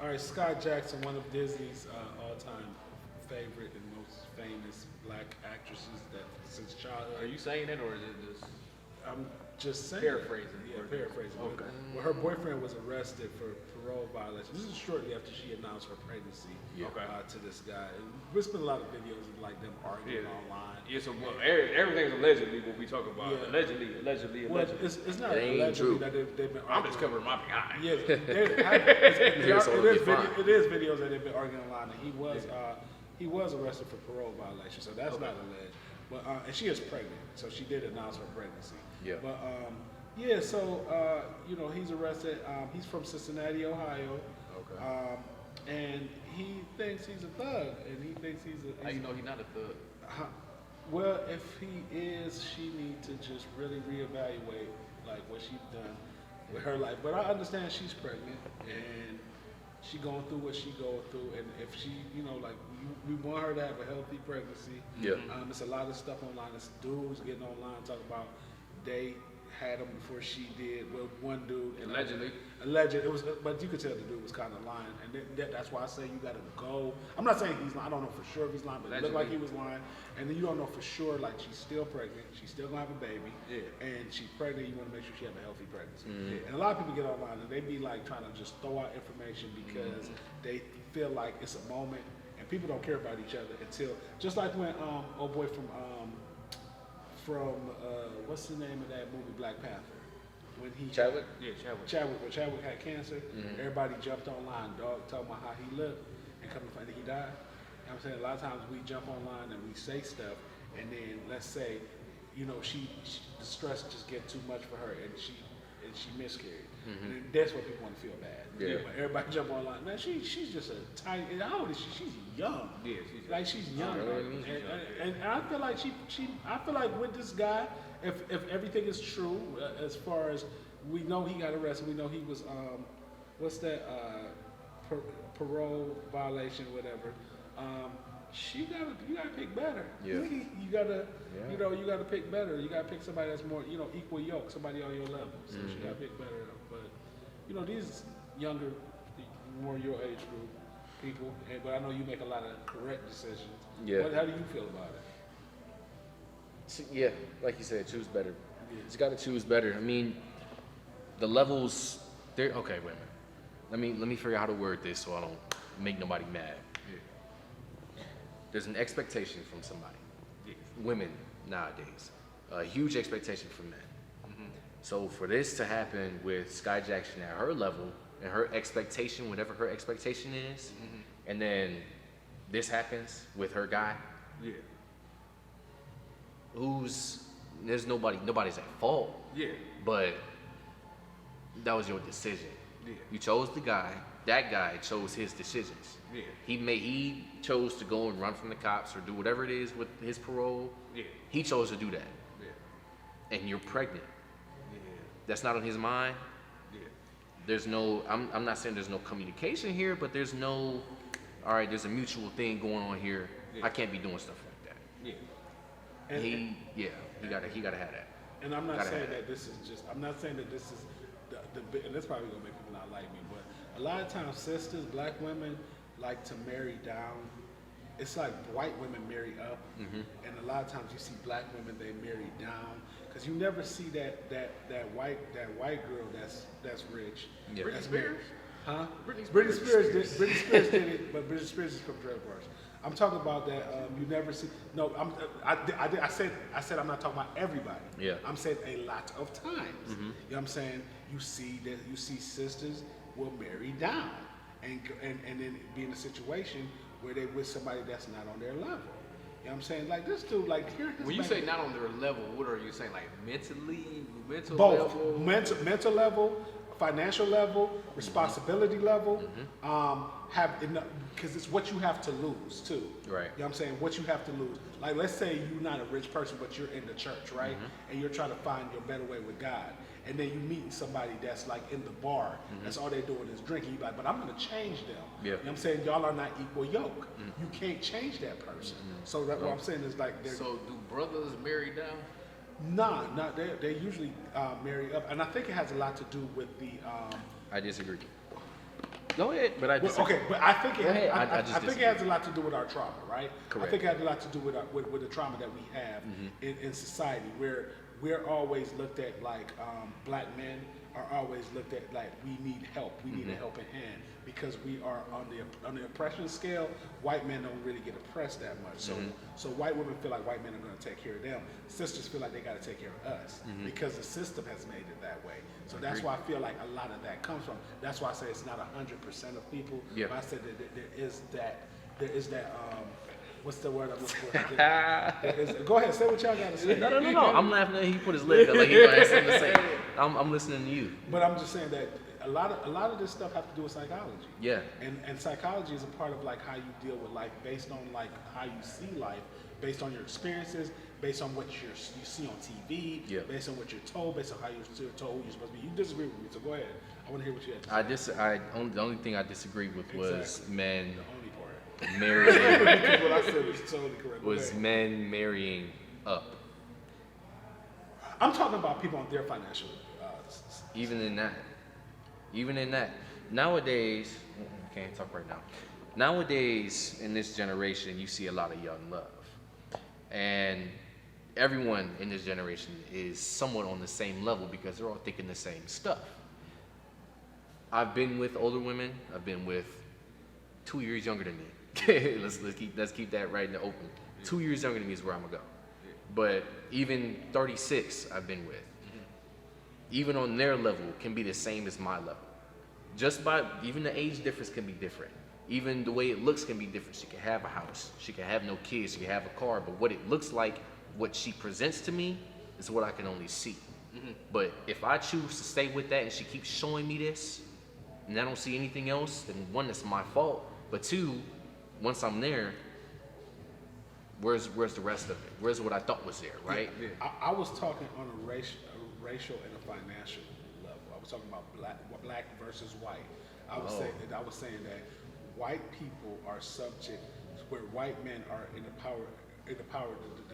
All right, Skai Jackson, one of Disney's all-time favorite and most famous black actresses that since Are childhood. you saying it or is it just I'm just saying. paraphrasing? Yeah, paraphrasing. Okay. Well, her boyfriend was arrested for parole violation. This is shortly after she announced her pregnancy Okay. to this guy. And there's been a lot of videos of like them arguing online. Yeah, so everything's allegedly what we talk about. Yeah. Allegedly. Well, it's not It ain't allegedly true. that they've been arguing. I'm just covering my behind. Yeah, So it'll be fine. it is videos that they've been arguing online, and he was arrested for parole violation, so that's not alleged. But and she is pregnant, so she did announce her pregnancy. Yeah. But yeah, so he's arrested. He's from Cincinnati, Ohio. Okay. And he thinks he's a thug, and he thinks he's a. How you know he's not a thug? Well, if he is, she needs to just really reevaluate like what she's done with her life. But I understand she's pregnant and she going through what she going through, and if she, we want her to have a healthy pregnancy. Yeah. It's a lot of stuff online. It's dudes getting online talking about they had him before she did. Well, one dude Allegedly. it was, but you could tell the dude was kind of lying, and that's why I say you got to go. I'm not saying he's lying. I don't know for sure if he's lying, but it looked like he was lying. And then you don't know for sure, like she's still pregnant, she's still gonna have a baby, and she's pregnant. You want to make sure she have a healthy pregnancy. And a lot of people get online and they be like trying to just throw out information because they feel like it's a moment, and people don't care about each other until just like when old boy from what's the name of that movie, Black Panther? When he Chadwick? Yeah, Chadwick. when Chadwick had cancer, everybody jumped online, dog, talking about how he looked, and come to find out he died. You know what I'm saying? A lot of times we jump online and we say stuff, and then let's say, she the stress just get too much for her, and she miscarried. And then that's what people want to feel bad. Yeah. But everybody jump online, man. She's just a tiny. And how old is she? She's young. Yeah, she's young. Like she's young. Yeah, And I feel like I feel like with this guy, if everything is true, as far as we know, he got arrested. We know he was what's that parole violation, whatever. You gotta pick better. Yeah. You gotta you gotta pick better. You gotta pick somebody that's more equal yoke, somebody on your level. So you gotta pick better. But these younger, more your age group people. But I know you make a lot of correct decisions. Yeah. How do you feel about it? Yeah, like you said, choose better. Yeah. You got to choose better. I mean, the levels. They're okay. Wait a minute. Let me figure out how to word this so I don't make nobody mad. There's an expectation from somebody. Women nowadays, a huge expectation from men. So for this to happen with Skai Jackson at her level and her expectation, whatever her expectation is, and then this happens with her guy, nobody's at fault. Yeah. But that was your decision. Yeah. You chose the guy. That guy chose his decisions. Yeah. He chose to go and run from the cops or do whatever it is with his parole. Yeah. He chose to do that. Yeah. And you're pregnant. Yeah. That's not on his mind. Yeah. There's no, I'm not saying there's no communication here, but there's no, all right, there's a mutual thing going on here. Yeah. I can't be doing stuff like that. Yeah. And, He gotta have that. And I'm not Gotta saying have that this is just. I'm not saying that this is and that's probably gonna make people not like me. But a lot of times, sisters, black women, like to marry down. It's like white women marry up, and a lot of times you see black women they marry down because you never see that white girl that's rich. Yeah. Britney Spears? Huh? Britney Spears. Britney Spears did it, but Britney Spears is from drug bars. I'm talking about that. You never see. No, I said I'm not talking about everybody. Yeah. I'm saying a lot of times. You know what I'm saying? You see sisters will marry down, and then be in a situation where they with somebody that's not on their level. You know what I'm saying? Like this dude, like here. When you say not on their level, what are you saying? Like mentally, mental both level? mental level, financial level, responsibility level, because it's what you have to lose too. Right. You know what I'm saying? What you have to lose. Like let's say you're not a rich person, but you're in the church, right? And you're trying to find your better way with God. And then you meeting somebody that's like in the bar, that's all they're doing is drinking. You're like, but I'm gonna change them. Yeah. You know what I'm saying? Y'all are not equal yoke. You can't change that person. So that what I'm saying is like they're So do brothers marry down? Nah, they usually marry up, and I think it has a lot to do with the. I disagree. Go ahead, but I just okay, but I think Go ahead. I just think it has a lot to do with our trauma, right? Correct. I think it has a lot to do with with the trauma that we have in society, where we're always looked at like black men are always looked at like we need help, we need a helping hand because we are on the oppression scale. White men don't really get oppressed that much, so white women feel like white men are going to take care of them. Sisters feel like they got to take care of us because the system has made it that way. So that's why I feel like a lot of that comes from. That's why I say it's not 100% of people. Yeah. But I said that there is that what's the word I'm looking for? Go ahead, say what y'all got to say. No. I'm laughing at him. He put his lip up like he gonna have something to say. I'm listening to you. But I'm just saying that a lot of this stuff has to do with psychology. Yeah. And psychology is a part of like how you deal with life based on like how you see life, based on your experiences, based on what you see on TV, based on what you're told, based on how you're told you're supposed to be. You disagree with me, so go ahead. I want to hear what you have to say. The only thing I disagree with was men The only part. marrying Because what I said was totally correct. Go was ahead. men marrying up. I'm talking about people on their financial. Even in that, nowadays, can't talk right now. Nowadays, in this generation, you see a lot of young love, and everyone in this generation is somewhat on the same level because they're all thinking the same stuff. I've been with older women. I've been with 2 years younger than me. let's keep that right in the open. 2 years younger than me is where I'm gonna go. But even 36, I've been with. Even on their level can be the same as my level. Just by even the age difference can be different. Even the way it looks can be different. She can have a house, she can have no kids, she can have a car, but what it looks like, what she presents to me, is what I can only see. But if I choose to stay with that and she keeps showing me this, and I don't see anything else, then one, that's my fault. But two, once I'm there, where's the rest of it? Where's what I thought was there, right? Yeah. I was talking on a racial and a financial level. I was talking about black versus white. I was saying that white people are subject, where white men are in the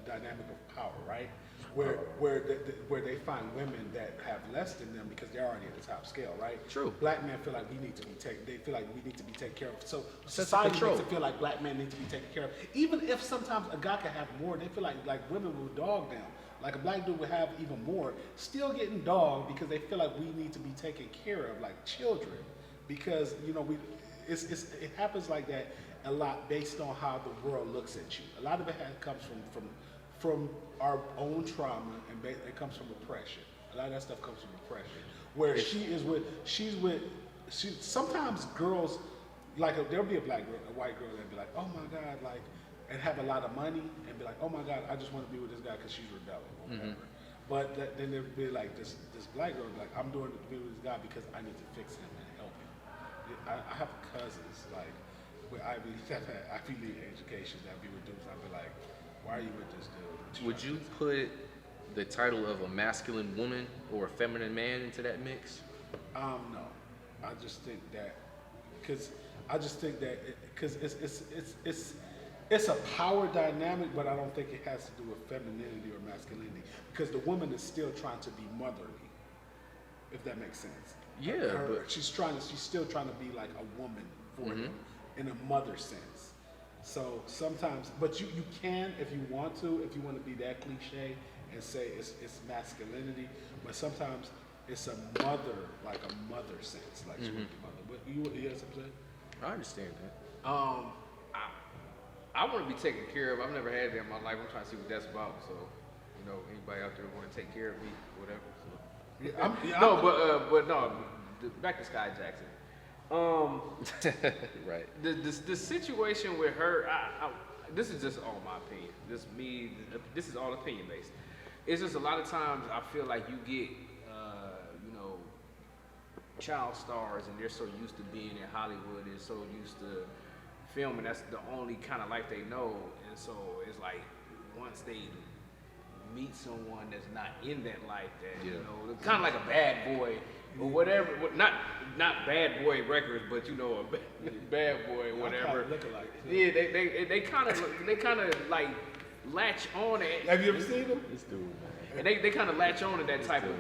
dynamic of power, right? Where they find women that have less than them because they're already at the top scale, right? True. Black men feel like we need to be taken. They feel like we need to be taken care of. So society makes it feel like black men need to be taken care of. Even if sometimes a guy can have more, they feel like women will dog them. Like a black dude would have even more, still getting dogged because they feel like we need to be taken care of, like children, because it happens like that a lot based on how the world looks at you. A lot of it comes from our own trauma, and it comes from oppression. A lot of that stuff comes from oppression. Where sometimes girls, like there'll be a white girl that'll be like, oh my God, like, and have a lot of money and be like, oh my God, I just want to be with this guy because she's rebelling or whatever. But then there'll be like this black girl like, I'm doing it to be with this guy because I need to fix him and help him. I have cousins like with Ivy League education that be with dudes. I'd be like, why are you with this dude? Would you put the title of a masculine woman or a feminine man into that mix? No. I just think that because it's a power dynamic, but I don't think it has to do with femininity or masculinity. Because the woman is still trying to be motherly, if that makes sense. Yeah, but she's still trying to be like a woman for them in a mother sense. So sometimes, but you can if you want to be that cliche and say it's masculinity, but sometimes it's a mother, like a mother sense, like she would be mother. But you have something to say? I understand that. I want to be taken care of. I've never had that in my life. I'm trying to see what that's about. So, anybody out there want to take care of me, whatever. So. Back to Skai Jackson. Right. The situation with her, this is just all my opinion. This is all opinion based. It's just a lot of times I feel like you get, child stars and they're so used to being in Hollywood and so used to filming. That's the only kind of life they know. And so it's like once they meet someone that's not in that life, that kind of like a bad boy or whatever. Not bad boy records, but a bad boy, whatever. Yeah, they kind of like latch on it. Have you ever seen them? This dude, man. and they kind of latch on to that type of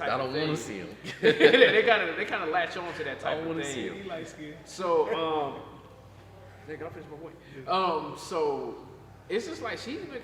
I don't thing. want to see him. they kind of latch on to that I type don't of wanna thing. see him. He light skinned. So, can I finish my point? So it's just like she's been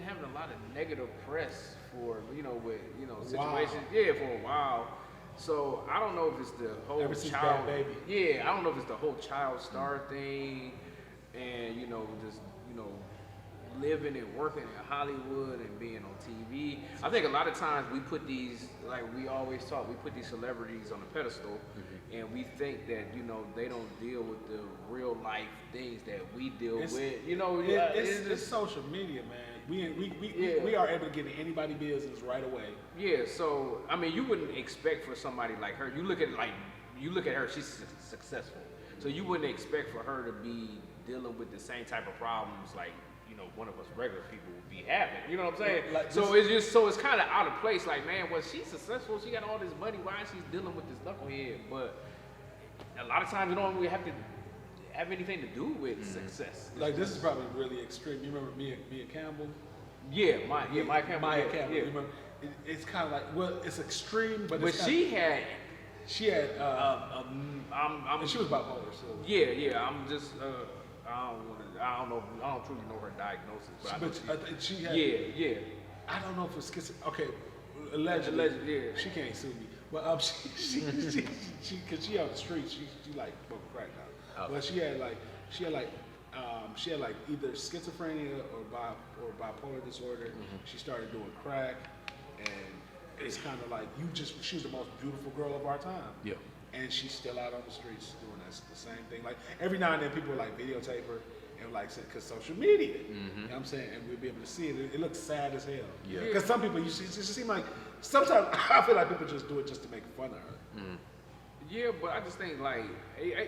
having a lot of negative press for with situations. Yeah, for a while. So I don't know if it's the whole Ever since child. Bad Baby. Yeah, I don't know if it's the whole child star thing, and just living and working in Hollywood and being on TV. I think a lot of times we put these, like we always talk, we put these celebrities on a pedestal, and we think that they don't deal with the real life things that we deal with. It's social media, man. We are able to get in anybody's business right away. Yeah, so I mean, you wouldn't expect for somebody like her. You look at her, she's successful. So you wouldn't expect for her to be dealing with the same type of problems like one of us regular people would be having. You know what I'm saying? Like it's kind of out of place. Like, man, well, she's successful. She got all this money. Why is she dealing with this knucklehead? But a lot of times, you don't really have to have anything to do with success. Like, this is probably really extreme. You remember Mia Campbell? Yeah, Maya Campbell. Maya Campbell. Yeah. You remember? It's kind of like, well, it's extreme, but But she had. and she was bipolar. So Yeah. I'm just. I don't know. I don't truly know her diagnosis, but I know I think she had. Yeah. I don't know if it's okay. Allegedly, Yeah. She can't sue me, but she because she out the street, she like smoking crack now. Okay. But she had like either schizophrenia or bipolar disorder. She started doing crack, and it's kind of like she was the most beautiful girl of our time. Yeah. And she's still out on the streets doing the same thing. Like every now and then, people like videotape her and like say, because social media, you know what I'm saying, and we'll be able to see it. It looks sad as hell. Yeah. Because some people, it just seem like sometimes I feel like people just do it just to make fun of her. Yeah, but I just think like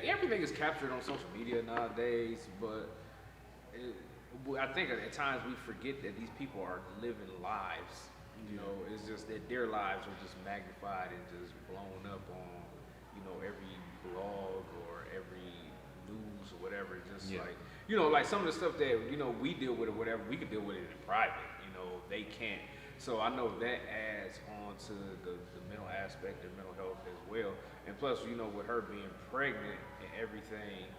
everything is captured on social media nowadays. But I think at times we forget that these people are living lives. It's just that their lives are just magnified and just blown up on every blog or every news or whatever. Just like some of the stuff that we deal with or whatever, we could deal with it in private. They can't. So I know that adds on to the mental aspect of mental health as well. And plus, with her being pregnant and everything,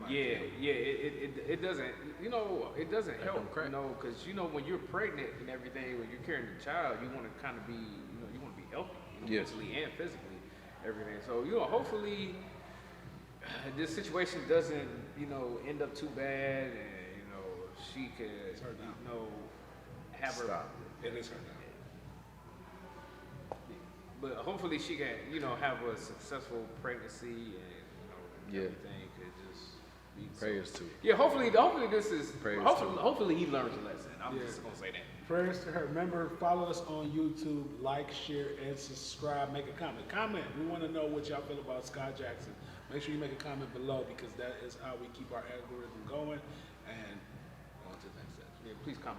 it doesn't, it doesn't help, because when you're pregnant and everything, when you're carrying a child, you want to kind of be, you want to be healthy, mentally and physically, everything. So hopefully this situation doesn't, end up too bad, and she could, have her. Stop. It is her now. But hopefully she can, have a successful pregnancy, and everything could just be. Prayers to. Yeah, hopefully this is. Prayers Hopefully he learns a lesson. I'm just gonna say that. Prayers to her. Remember, follow us on YouTube, like, share, and subscribe. Make a comment. Comment. We want to know what y'all feel about Skai Jackson. Make sure you make a comment below, because that is how we keep our algorithm going. And on to the next section. Yeah, please comment.